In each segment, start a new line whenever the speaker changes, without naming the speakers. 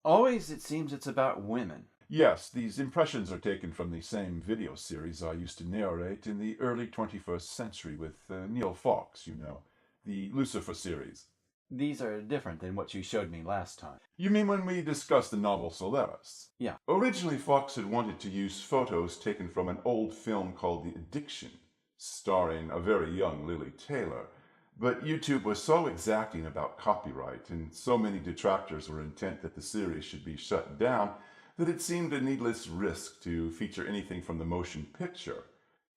Always it seems it's about women.
Yes, these impressions are taken from the same video series I used to narrate in the early 21st century with Neil Fawkes, the Lucifer series.
These are different than what you showed me last time.
You mean when we discussed the novel Solaris?
Yeah.
Originally, Fawkes had wanted to use photos taken from an old film called The Addiction, starring a very young Lily Taylor. But YouTube was so exacting about copyright, and so many detractors were intent that the series should be shut down, that it seemed a needless risk to feature anything from the motion picture.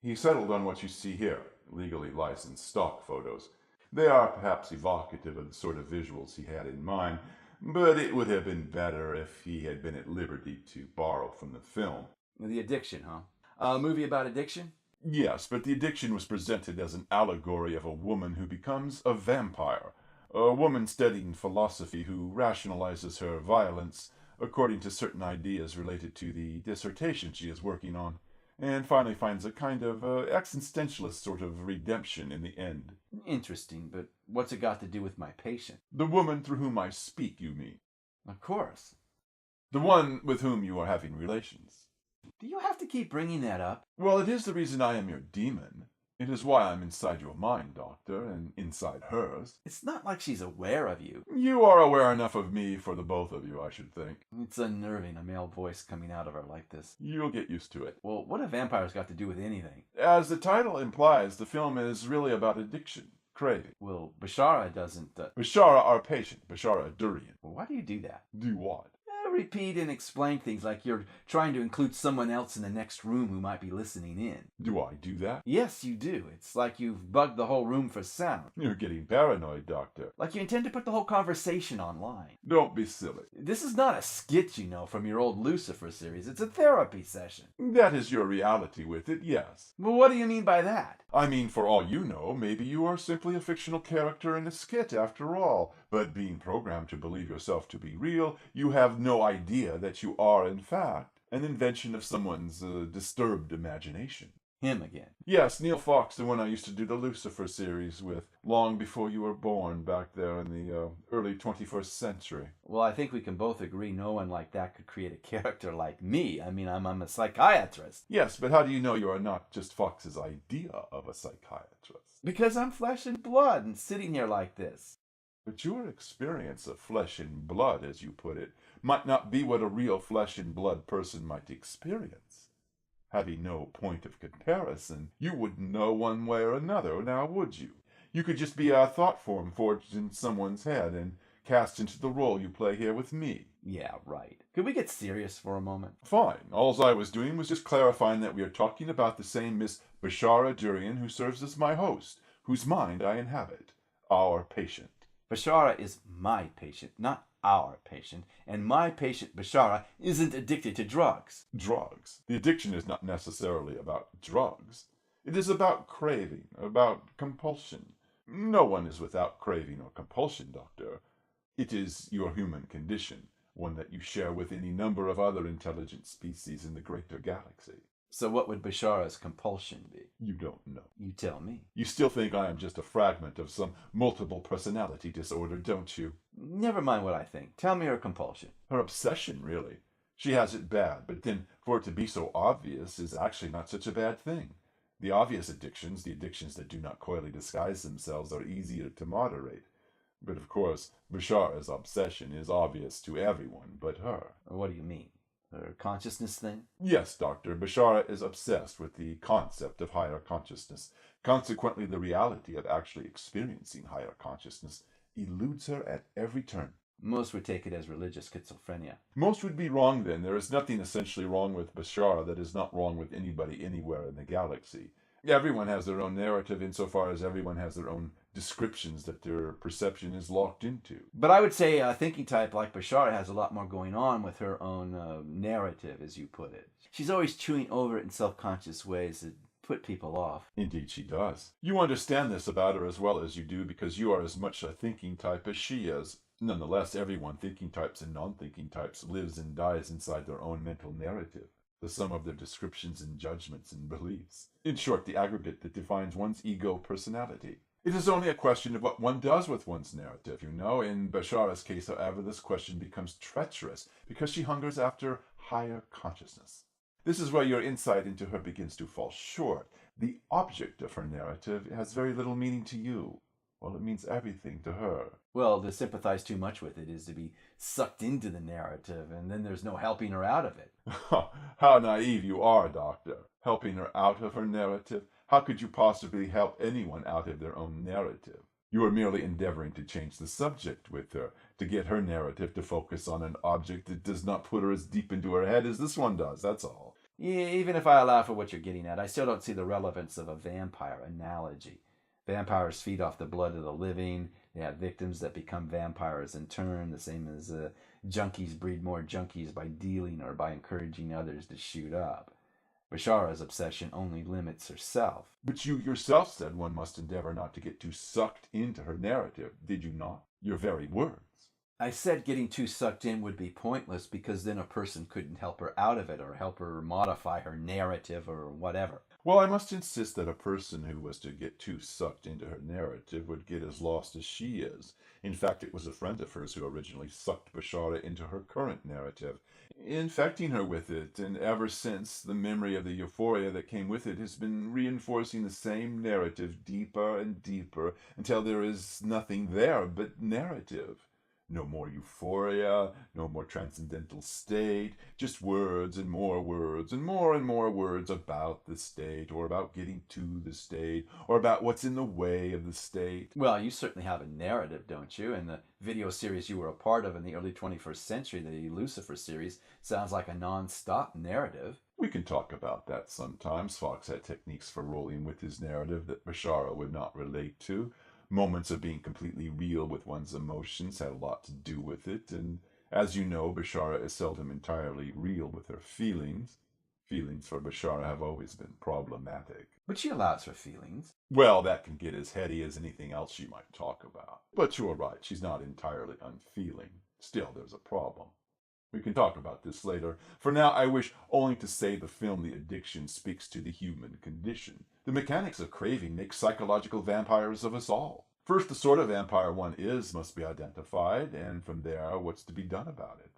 He settled on what you see here, legally licensed stock photos. They are perhaps evocative of the sort of visuals he had in mind, but it would have been better if he had been at liberty to borrow from the film.
The Addiction, huh? A movie about addiction?
Yes, but The Addiction was presented as an allegory of a woman who becomes a vampire, a woman studying philosophy who rationalizes her violence according to certain ideas related to the dissertation she is working on, and finally finds a kind of existentialist sort of redemption in the end.
Interesting, but what's it got to do with my patient?
The woman through whom I speak, you mean?
Of course.
The one with whom you are having relations.
Do you have to keep bringing that up?
Well, it is the reason I am your demon. It is why I'm inside your mind, Doctor, and inside hers.
It's not like she's aware of you.
You are aware enough of me for the both of you, I should think.
It's unnerving, a male voice coming out of her like this.
You'll get used to it.
Well, what have vampires got to do with anything?
As the title implies, the film is really about addiction, craving.
Well, Bashara doesn't...
Bashara, our patient, Bashara Durian.
Well, why do you do that?
Do what?
Repeat and explain things like you're trying to include someone else in the next room who might be listening in.
Do I do that?
Yes, you do. It's like you've bugged the whole room for sound.
You're getting paranoid, Doctor.
Like you intend to put the whole conversation online.
Don't be silly.
This is not a skit, from your old Lucifer series. It's a therapy session.
That is your reality with it, yes.
Well, what do you mean by that?
I mean, for all you know, maybe you are simply a fictional character in a skit after all. But being programmed to believe yourself to be real, you have no idea that you are, in fact, an invention of someone's disturbed imagination.
Him again.
Yes, Neil Fawkes, the one I used to do the Lucifer series with, long before you were born back there in the early 21st century.
Well, I think we can both agree no one like that could create a character like me. I mean, I'm a psychiatrist.
Yes, but how do you know you are not just Fawkes' idea of a psychiatrist?
Because I'm flesh and blood and sitting here like this.
But your experience of flesh and blood, as you put it, might not be what a real flesh and blood person might experience. Having no point of comparison, you wouldn't know one way or another, now would you? You could just be a thought form forged in someone's head and cast into the role you play here with me.
Yeah, right. Could we get serious for a moment?
Fine. All I was doing was just clarifying that we are talking about the same Miss Bashara Durian who serves as my host, whose mind I inhabit. Our patient.
Bashara is my patient, not our patient, and my patient, Bashara, isn't addicted to drugs.
Drugs? The addiction is not necessarily about drugs. It is about craving, about compulsion. No one is without craving or compulsion, Doctor. It is your human condition, one that you share with any number of other intelligent species in the greater galaxy.
So what would Bashara's compulsion be?
You don't know.
You tell me.
You still think I am just a fragment of some multiple personality disorder, don't you?
Never mind what I think. Tell me her compulsion.
Her obsession, really. She has it bad, but then for it to be so obvious is actually not such a bad thing. The obvious addictions, the addictions that do not coyly disguise themselves, are easier to moderate. But of course, Bashara's obsession is obvious to everyone but her.
What do you mean? Her consciousness thing?
Yes, Doctor. Bashara is obsessed with the concept of higher consciousness. Consequently, the reality of actually experiencing higher consciousness eludes her at every turn.
Most would take it as religious schizophrenia.
Most would be wrong then. There is nothing essentially wrong with Bashara that is not wrong with anybody anywhere in the galaxy. Everyone has their own narrative insofar as everyone has their own descriptions that their perception is locked into.
But I would say a thinking type like Bashara has a lot more going on with her own narrative, as you put it. She's always chewing over it in self-conscious ways that put people off.
Indeed she does. You understand this about her as well as you do because you are as much a thinking type as she is. Nonetheless, everyone, thinking types and non-thinking types, lives and dies inside their own mental narrative, the sum of their descriptions and judgments and beliefs. In short, the aggregate that defines one's ego personality. It is only a question of what one does with one's narrative, you know. In Bashara's case, however, this question becomes treacherous because she hungers after higher consciousness. This is where your insight into her begins to fall short. The object of her narrative has very little meaning to you, while it means everything to her.
Well, to sympathize too much with it is to be sucked into the narrative, and then there's no helping her out of it.
How naive you are, Doctor. Helping her out of her narrative? How could you possibly help anyone out of their own narrative? You are merely endeavoring to change the subject with her, to get her narrative to focus on an object that does not put her as deep into her head as this one does, that's all.
Yeah, even if I allow for what you're getting at, I still don't see the relevance of a vampire analogy. Vampires feed off the blood of the living. They have victims that become vampires in turn, the same as junkies breed more junkies by dealing or by encouraging others to shoot up. Bashara's obsession only limits herself.
But you yourself said one must endeavor not to get too sucked into her narrative, did you not? Your very words.
I said getting too sucked in would be pointless because then a person couldn't help her out of it or help her modify her narrative or whatever.
Well, I must insist that a person who was to get too sucked into her narrative would get as lost as she is. In fact, it was a friend of hers who originally sucked Bashara into her current narrative, infecting her with it, and ever since, the memory of the euphoria that came with it has been reinforcing the same narrative deeper and deeper until there is nothing there but narrative. No more euphoria, no more transcendental state, just words and more words and more words about the state, or about getting to the state, or about what's in the way of the state.
Well, you certainly have a narrative, don't you? And the video series you were a part of in the early 21st century, the Lucifer series, sounds like a non-stop narrative.
We can talk about that sometimes. Fox had techniques for rolling with his narrative that Bashara would not relate to. Moments of being completely real with one's emotions had a lot to do with it, and as you know, Bashara is seldom entirely real with her feelings. Feelings for Bashara have always been problematic.
But she allows for feelings.
Well, that can get as heady as anything else she might talk about. But you're right, she's not entirely unfeeling. Still, there's a problem. We can talk about this later. For now, I wish only to say the film The Addiction speaks to the human condition. The mechanics of craving make psychological vampires of us all. First, the sort of vampire one is must be identified, and from there, what's to be done about it?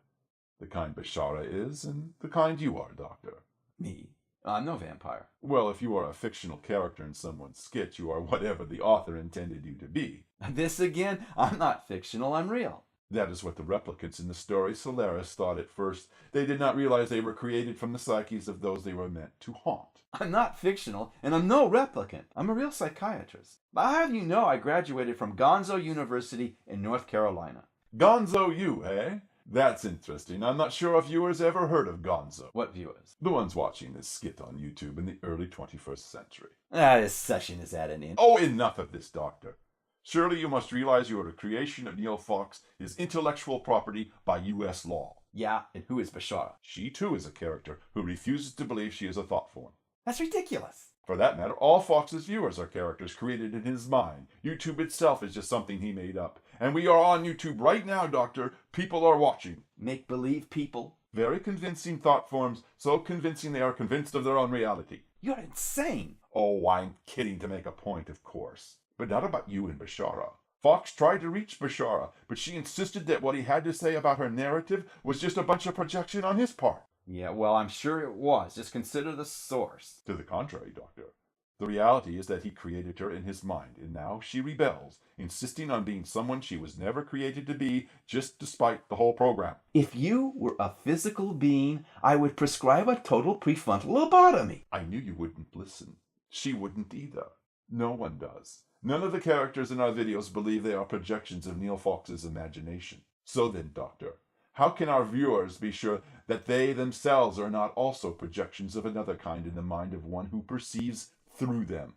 The kind Bashara is, and the kind you are, Doctor.
Me? I'm no vampire.
Well, if you are a fictional character in someone's sketch, you are whatever the author intended you to be.
This again? I'm not fictional, I'm real.
That is what the replicants in the story Solaris thought at first. They did not realize they were created from the psyches of those they were meant to haunt.
I'm not fictional, and I'm no replicant. I'm a real psychiatrist. I'll have you know I graduated from Gonzo University in North Carolina.
Gonzo U, eh? That's interesting. I'm not sure if viewers ever heard of Gonzo.
What viewers?
The ones watching this skit on YouTube in the early 21st century.
This session is at an end.
Oh, enough of this, Doctor. Surely you must realize you are the creation of Neil Fox, his intellectual property by U.S. law.
Yeah, and who is Bashara?
She, too, is a character who refuses to believe she is a thought form.
That's ridiculous.
For that matter, all Fox's viewers are characters created in his mind. YouTube itself is just something he made up. And we are on YouTube right now, Doctor. People are watching.
Make-believe people?
Very convincing thought forms, so convincing they are convinced of their own reality.
You're insane.
Oh, I'm kidding to make a point, of course. But not about you and Bashara. Fox tried to reach Bashara, but she insisted that what he had to say about her narrative was just a bunch of projection on his part.
Yeah, well, I'm sure it was. Just consider the source.
To the contrary, Doctor. The reality is that he created her in his mind, and now she rebels, insisting on being someone she was never created to be, just despite the whole program.
If you were a physical being, I would prescribe a total prefrontal lobotomy.
I knew you wouldn't listen. She wouldn't either. No one does. None of the characters in our videos believe they are projections of Neil Fox's imagination. So then, Doctor, how can our viewers be sure that they themselves are not also projections of another kind in the mind of one who perceives through them?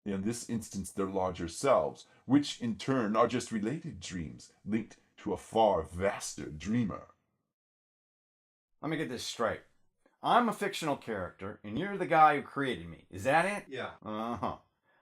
In this instance, their larger selves, which in turn are just related dreams, linked to a far vaster dreamer.
Let me get this straight. I'm a fictional character, and you're the guy who created me. Is that it?
Yeah.
Uh-huh.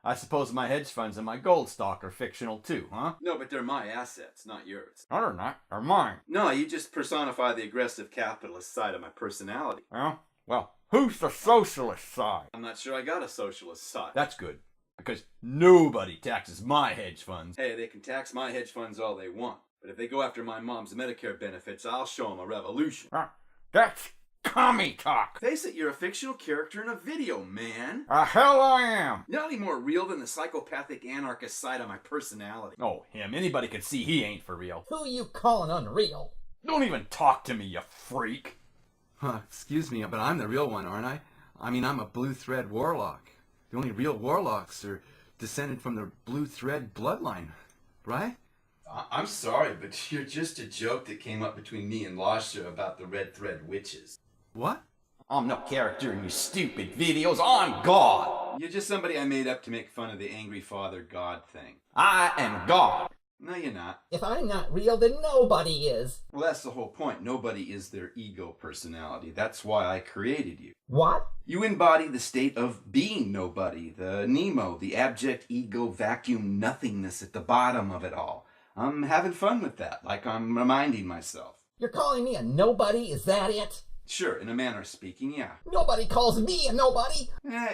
I suppose my hedge funds and my gold stock are fictional too, huh?
No, but they're my assets, not yours.
No, they're not. They're mine.
No, you just personify the aggressive capitalist side of my personality.
Well, who's the socialist side?
I'm not sure I got a socialist side.
That's good. Because nobody taxes my hedge funds.
Hey, they can tax my hedge funds all they want, but if they go after my mom's Medicare benefits, I'll show them a revolution.
That's commie talk.
Face it, you're a fictional character in a video, man.
Hell I am.
You're not any more real than the psychopathic anarchist side of my personality.
Oh, him. Anybody can see he ain't for real.
Who you calling unreal?
Don't even talk to me, you freak.
Excuse me, but I'm the real one, aren't I? I mean, I'm a blue thread warlock. The only real warlocks are descended from the blue thread bloodline, right? I'm sorry, but you're just a joke that came up between me and Lasha about the red thread witches. What?
I'm no character in your stupid videos. I'm God.
You're just somebody I made up to make fun of the angry father God thing.
I am God.
No, you're not.
If I'm not real, then nobody is.
Well, that's the whole point. Nobody is their ego personality. That's why I created you.
What?
You embody the state of being nobody, the Nemo, the abject ego vacuum nothingness at the bottom of it all. I'm having fun with that, like I'm reminding myself.
You're calling me a nobody? Is that it?
Sure, in a manner of speaking, yeah.
Nobody calls me a nobody.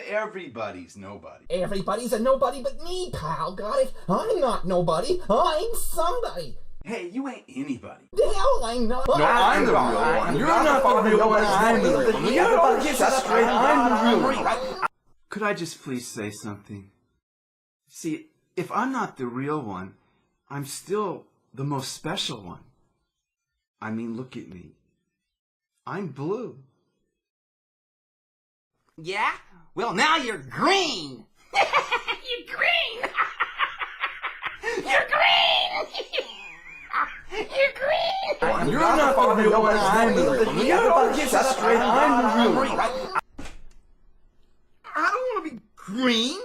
Everybody's nobody.
Everybody's a nobody but me, pal. Got it? I'm not nobody. I'm somebody.
Hey, you ain't anybody.
The hell I'm not.
No, I'm the real one. You're not the real one. I'm the real one. You gotta get that straight. I'm the real one. Could I just please say something? See, if I'm not the real one, I'm still the most special one. I mean, look at me. I'm blue.
Yeah? Well, now you're green! You're green! You're green! You're green!
You're not the real one. I'm the real one. You gotta get that straight. I'm the real one.
I don't want to be green!